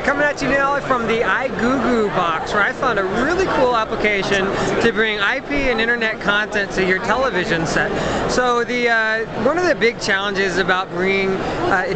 Coming at you now from the igugu box, where I found a really cool application to bring IP and internet content to your television set. So one of the big challenges about bringing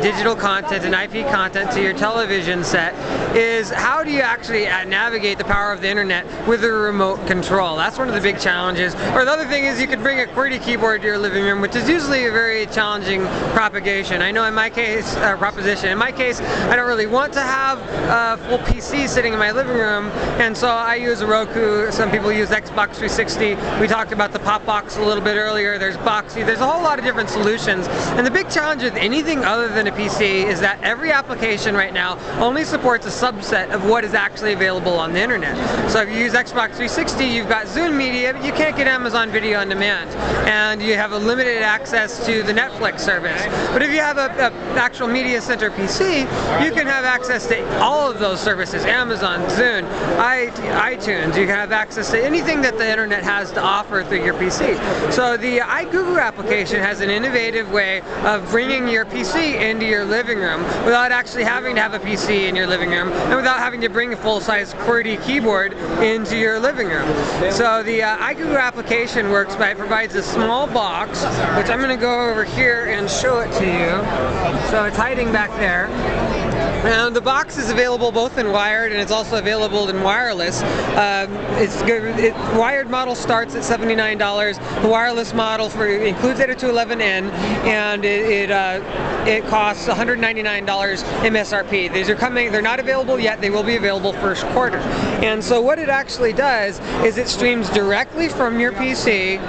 digital content and IP content to your television set is how do you actually navigate the power of the internet with a remote control. That's one of the big challenges. Or the other thing is you could bring a QWERTY keyboard to your living room, which is usually a very challenging propagation. I know in my case, proposition. In my case, I don't really want to have a full PC sitting in my living room, and so I use a Roku. Some people use Xbox 360. We talked about the pop box a little bit earlier. There's Boxy. There's a whole lot of different solutions. And the big challenge with anything other than a PC is that every application right now only supports a subset of what is actually available on the internet. So if you use Xbox 360, you've got Zune Media, but you can't get Amazon Video on Demand. And you have a limited access to the Netflix service. But if you have an actual media center PC, you can have access to all of those services, Amazon, Zune, iTunes. You can have access to anything that the internet has to offer through your PC. So the igugu application has an innovative way of bringing your PC into your living room without actually having to have a PC in your living room and without having to bring a full-size QWERTY keyboard into your living room. So the igugu application works by, it provides a small box, which I'm going to go over here and show it to you. So it's hiding back there. And the box is available both in wired and it's also available in wireless. Wired model starts at $79. The wireless model includes 802.11n, and it costs $199 MSRP. These are coming. They're not available yet. They will be available first quarter. And so what it actually does is it streams directly from your PC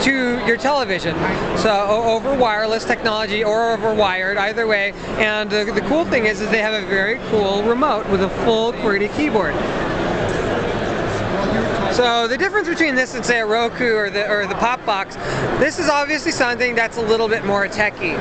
to your television, so over wireless technology or over wired, either way. And the cool thing is they have a very cool remote with a full QWERTY keyboard. So the difference between this and say a Roku or the pop box, this is obviously something that's a little bit more techy.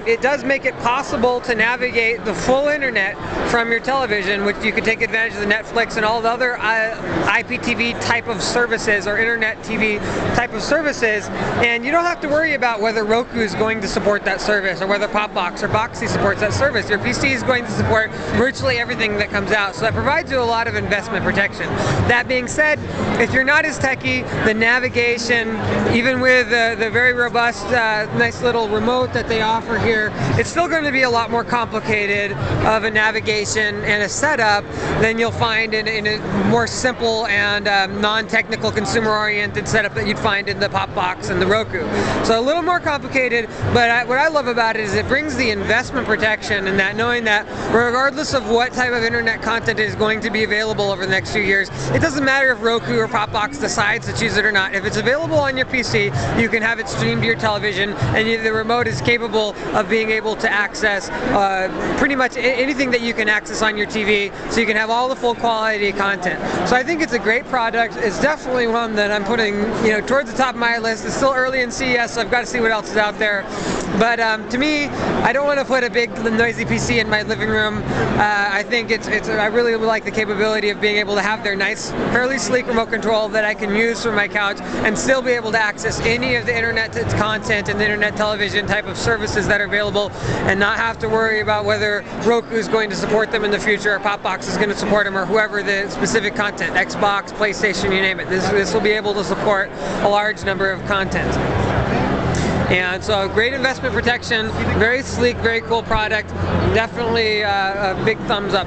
It does make it possible to navigate the full internet from your television, which you can take advantage of the Netflix and all the other IPTV type of services or internet TV type of services, and you don't have to worry about whether Roku is going to support that service or whether pop box or Boxy supports that service. Your PC is going to support virtually everything that comes out, so that provides you a lot of investment protection. That being said, if you're not as techy, the navigation, even with the very robust, nice little remote that they offer here, it's still going to be a lot more complicated of a navigation and a setup than you'll find in a more simple and non-technical, consumer-oriented setup that you'd find in the pop box and the Roku. So a little more complicated, but what I love about it is it brings the investment protection, and that knowing that regardless of what type of internet content is going to be available over the next few years, it doesn't matter if Roku or pop box decides to choose it or not. If it's available on your PC, you can have it streamed to your television, and the remote is capable of being able to access pretty much anything that you can access on your TV, so you can have all the full quality content. So I think it's a great product. It's definitely one that I'm putting towards the top of my list. It's still early in CES, so I've got to see what else is out there. But to me, I don't want to put a big noisy PC in my living room. I think I really like the capability of being able to have their nice, fairly sleek remote control that I can use from my couch and still be able to access any of the internet content and the internet television type of services that are available, and not have to worry about whether Roku is going to support them in the future or pop box is going to support them, or whoever the specific content, Xbox, PlayStation, you name it. This will be able to support a large number of content. And so great investment protection, very sleek, very cool product. Definitely a big thumbs up.